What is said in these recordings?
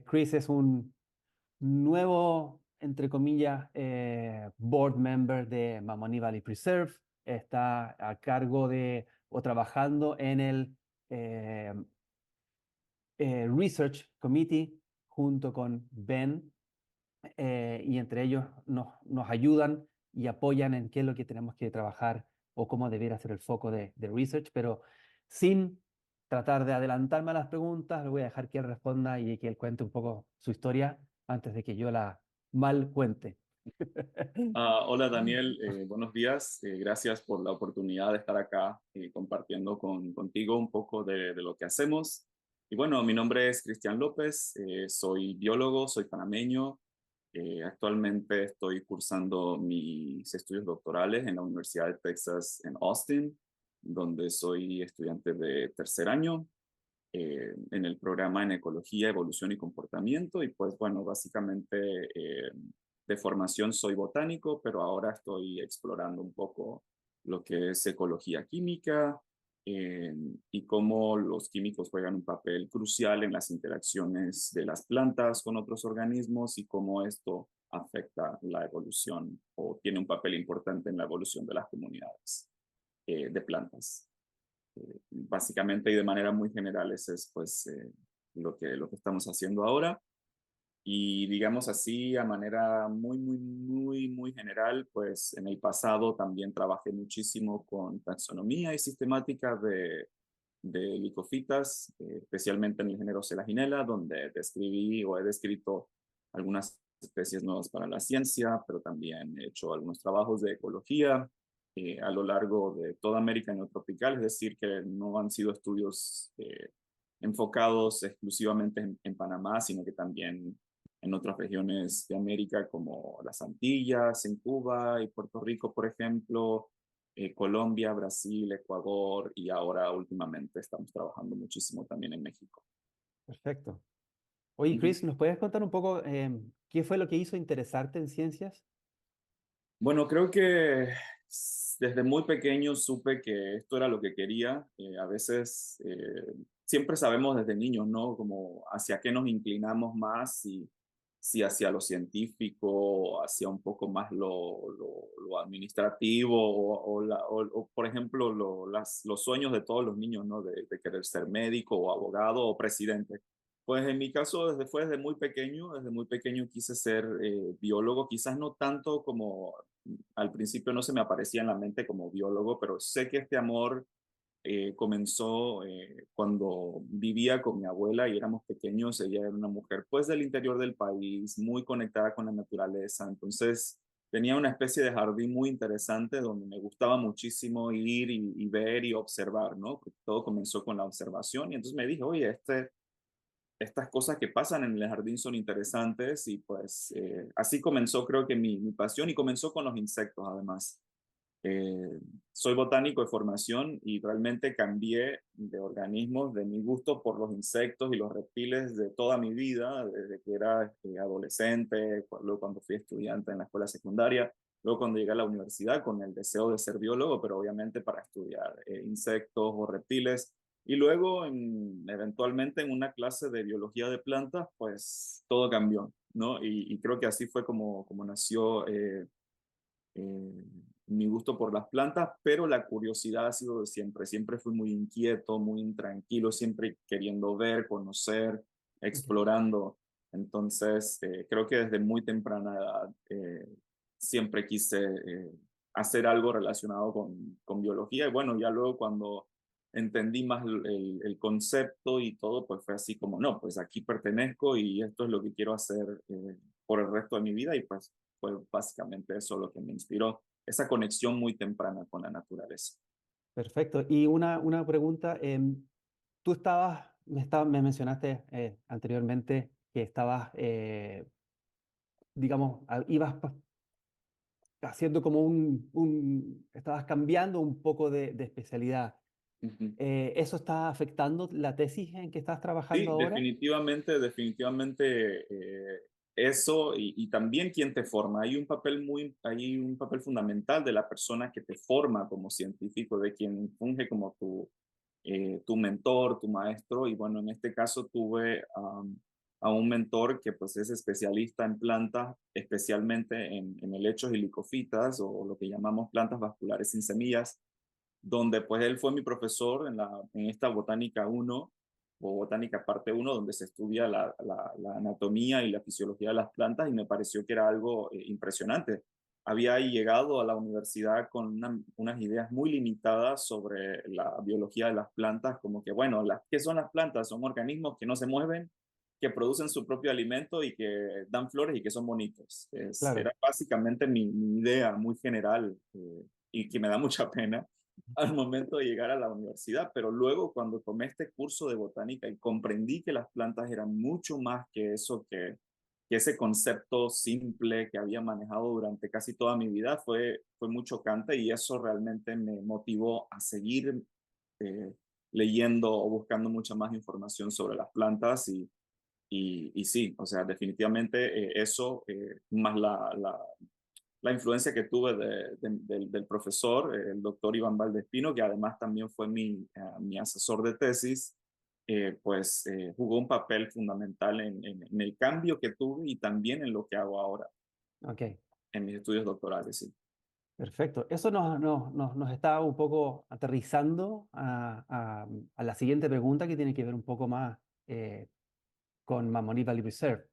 Chris es un nuevo, entre comillas, board member de Mamoni Valley Preserve. Está a cargo de o trabajando en el eh, Research Committee junto con Ben, y entre ellos nos ayudan y apoyan en qué es lo que tenemos que trabajar o cómo debiera ser el foco de research, pero sin tratar de adelantarme a las preguntas, le voy a dejar que él responda y que él cuente un poco su historia antes de que yo la mal cuente. Hola Daniel, buenos días. Gracias por la oportunidad de estar acá compartiendo contigo un poco de lo que hacemos. Y bueno, mi nombre es Cristian López, soy biólogo, soy panameño. Actualmente estoy cursando mis estudios doctorales en la Universidad de Texas en Austin, donde soy estudiante de tercer año en el programa en Ecología, Evolución y Comportamiento. Y pues bueno, básicamente de formación soy botánico, pero ahora estoy explorando un poco lo que es ecología química y cómo los químicos juegan un papel crucial en las interacciones de las plantas con otros organismos y cómo esto afecta la evolución o tiene un papel importante en la evolución de las comunidades de plantas. Básicamente y de manera muy general, ese es pues lo que estamos haciendo ahora. Y digamos así, a manera muy general, pues en el pasado también trabajé muchísimo con taxonomía y sistemática de licofitas, especialmente en el género Selaginella, donde describí o he descrito algunas especies nuevas para la ciencia, pero también he hecho algunos trabajos de ecología a lo largo de toda América neotropical, es decir, que no han sido estudios enfocados exclusivamente en Panamá, sino que también en otras regiones de América como las Antillas, en Cuba y Puerto Rico, por ejemplo, Colombia, Brasil, Ecuador y ahora últimamente estamos trabajando muchísimo también en México. Perfecto. Oye, Ujú. Chris, ¿nos puedes contar un poco qué fue lo que hizo interesarte en ciencias? Bueno, creo que desde muy pequeño supe que esto era lo que quería. A veces siempre sabemos desde niños, ¿no? Como hacia qué nos inclinamos más, si hacia lo científico, o hacia un poco más lo administrativo, o, por ejemplo, los sueños de todos los niños, ¿no? De querer ser médico o abogado o presidente. Pues en mi caso fue desde muy pequeño quise ser biólogo, quizás no tanto como al principio no se me aparecía en la mente como biólogo, pero sé que este amor comenzó cuando vivía con mi abuela y éramos pequeños. Ella era una mujer pues del interior del país, muy conectada con la naturaleza, entonces tenía una especie de jardín muy interesante donde me gustaba muchísimo ir y ver y observar, ¿no? Porque todo comenzó con la observación y entonces me dije, oye, estas cosas que pasan en el jardín son interesantes y pues así comenzó creo que mi pasión y comenzó con los insectos además. Eh, Soy botánico de formación y realmente cambié de organismos, de mi gusto por los insectos y los reptiles de toda mi vida, desde que era adolescente, luego cuando fui estudiante en la escuela secundaria, luego cuando llegué a la universidad con el deseo de ser biólogo, pero obviamente para estudiar insectos o reptiles. Y luego, eventualmente, en una clase de biología de plantas, pues todo cambió, ¿no? Y creo que así fue como nació eh, mi gusto por las plantas, pero la curiosidad ha sido de siempre. Siempre fui muy inquieto, muy intranquilo, siempre queriendo ver, conocer, Ok. explorando. Entonces, creo que desde muy temprana edad siempre quise hacer algo relacionado con biología. Y bueno, ya luego cuando entendí más el concepto y todo, pues fue así como, no, pues aquí pertenezco y esto es lo que quiero hacer por el resto de mi vida y pues fue básicamente eso lo que me inspiró, esa conexión muy temprana con la naturaleza. Perfecto. Y una pregunta, tú me mencionaste anteriormente que estabas, digamos, haciendo como estabas cambiando un poco de especialidad. Ujú. ¿Eso está afectando la tesis en que estás trabajando Sí, ahora? definitivamente eso y también quien te forma. Hay un papel fundamental de la persona que te forma como científico, de quien funge como tu mentor, tu maestro. Y bueno, en este caso tuve a un mentor que pues es especialista en plantas, especialmente en helechos y licofitas o lo que llamamos plantas vasculares sin semillas, donde pues él fue mi profesor en esta botánica uno o botánica parte uno donde se estudia la anatomía y la fisiología de las plantas y me pareció que era algo impresionante. Había llegado a la universidad con unas ideas muy limitadas sobre la biología de las plantas, como que, bueno, ¿qué son las plantas? Son organismos que no se mueven, que producen su propio alimento y que dan flores y que son bonitos. Claro. Era básicamente mi idea muy general y que me da mucha pena al momento de llegar a la universidad, pero luego cuando tomé este curso de botánica y comprendí que las plantas eran mucho más que eso, que ese concepto simple que había manejado durante casi toda mi vida, fue muy chocante y eso realmente me motivó a seguir eh, leyendo o buscando mucha más información sobre las plantas y sí, o sea, definitivamente eso, más la influencia que tuve del profesor, el doctor Iván Valdespino, que además también fue mi asesor de tesis, pues jugó un papel fundamental en el cambio que tuve y también en lo que hago ahora Ok, en mis estudios doctorales. Sí. perfecto. Eso nos está un poco aterrizando a la siguiente pregunta que tiene que ver un poco más con Mammoth Valley Preserve.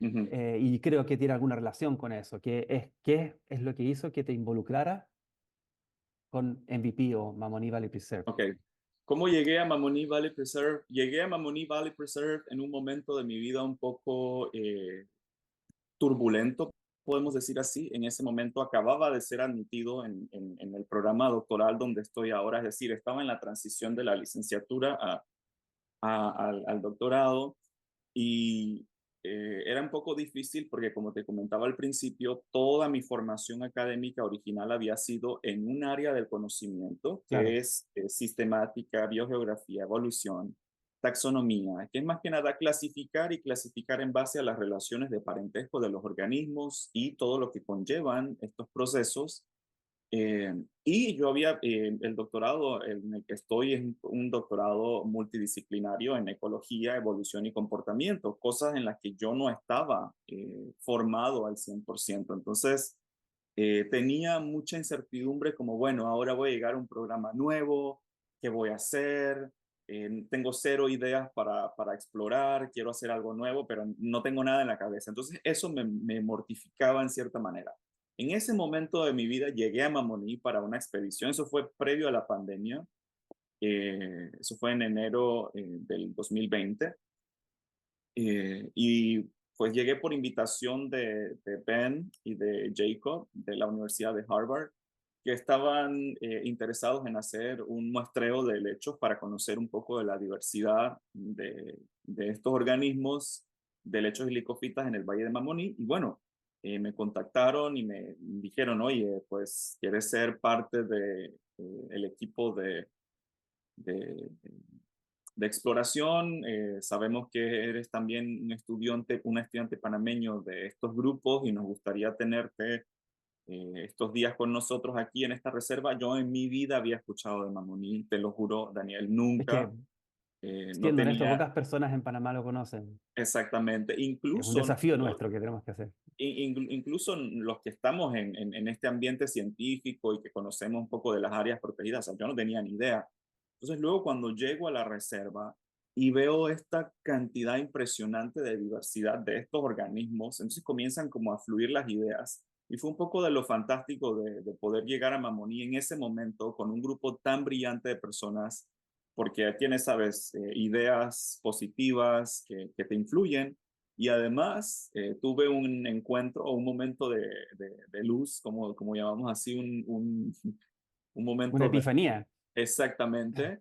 Ujú. Y creo que tiene alguna relación con eso, ¿qué es lo que hizo que te involucrara con MVP o Mammoth Valley Preserve? Ok. ¿Cómo llegué a Mammoth Valley Preserve? Llegué a Mammoth Valley Preserve en un momento de mi vida un poco turbulento, podemos decir así. En ese momento acababa de ser admitido en el programa doctoral donde estoy ahora, es decir, estaba en la transición de la licenciatura al doctorado y era un poco difícil porque, como te comentaba al principio, toda mi formación académica original había sido en un área del conocimiento que Claro, es sistemática, biogeografía, evolución, taxonomía, que es más que nada clasificar y clasificar en base a las relaciones de parentesco de los organismos y todo lo que conllevan estos procesos y yo había, el doctorado en el que estoy es un doctorado multidisciplinario en ecología, evolución y comportamiento, cosas en las que yo no estaba formado al 100%. Entonces, tenía mucha incertidumbre como, bueno, ahora voy a llegar a un programa nuevo, ¿qué voy a hacer? Tengo cero ideas para explorar, quiero hacer algo nuevo, pero no tengo nada en la cabeza. Entonces, eso me mortificaba en cierta manera. En ese momento de mi vida llegué a Mamoní para una expedición, eso fue previo a la pandemia, eso fue en enero del 2020, y pues llegué por invitación de Ben y de Jacob de la Universidad de Harvard, que estaban interesados en hacer un muestreo de helechos para conocer un poco de la diversidad de estos organismos de helechos y licofitas en el Valle de Mamoní. Y bueno, me contactaron y me dijeron, oye, pues quieres ser parte de el equipo de, de exploración. Sabemos que eres también un estudiante panameño de estos grupos y nos gustaría tenerte estos días con nosotros aquí en esta reserva. Yo en mi vida había escuchado de Mamoní, te lo juro, Daniel, es que, nunca. No siendo honesto, tenía pocas personas en Panamá lo conocen. exactamente. Es un desafío nuestro que tenemos que hacer. Incluso los que estamos en este ambiente científico y que conocemos un poco de las áreas protegidas, o sea, yo no tenía ni idea. Entonces luego cuando llego a la reserva y veo esta cantidad impresionante de diversidad de estos organismos, entonces comienzan como a fluir las ideas. Y fue un poco de lo fantástico de poder llegar a Mamoní en ese momento con un grupo tan brillante de personas, porque tienes, sabes, ideas positivas que te influyen y además tuve un encuentro o un momento de luz, como llamamos así, un Una momento de epifanía. exactamente,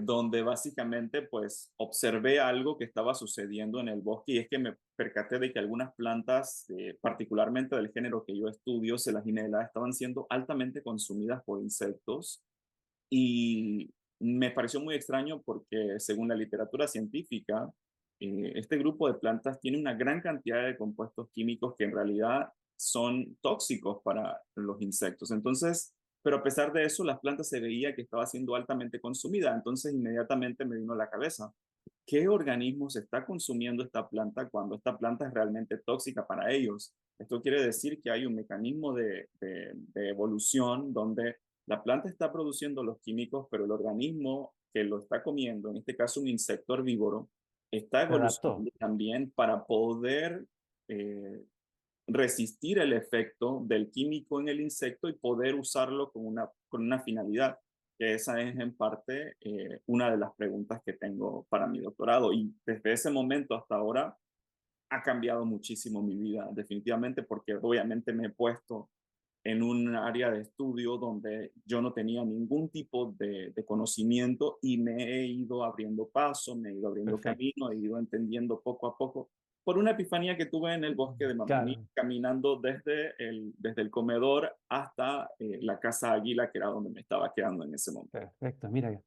donde básicamente pues observé algo que estaba sucediendo en el bosque y es que me percaté de que algunas plantas, particularmente del género que yo estudio, Selaginella, estaban siendo altamente consumidas por insectos y me pareció muy extraño porque según la literatura científica, este grupo de plantas tiene una gran cantidad de compuestos químicos que en realidad son tóxicos para los insectos. Entonces, pero a pesar de eso, las plantas se veía que estaba siendo altamente consumida. Entonces, inmediatamente me vino a la cabeza, qué organismo se está consumiendo esta planta cuando esta planta es realmente tóxica para ellos. Esto quiere decir que hay un mecanismo de evolución donde la planta está produciendo los químicos, pero el organismo que lo está comiendo, en este caso un insecto herbívoro, está Se adaptó. evolucionando también para poder eh, resistir el efecto del químico en el insecto y poder usarlo con una finalidad. Que esa es en parte una de las preguntas que tengo para mi doctorado. Y desde ese momento hasta ahora ha cambiado muchísimo mi vida, definitivamente, porque obviamente me he puesto en un área de estudio donde yo no tenía ningún tipo de conocimiento y me he ido abriendo paso, me he ido abriendo Perfecto. camino, he ido entendiendo poco a poco por una epifanía que tuve en el bosque de Mamaní, Claro, caminando desde el comedor hasta la Casa Águila, que era donde me estaba quedando en ese momento. perfecto. Mira,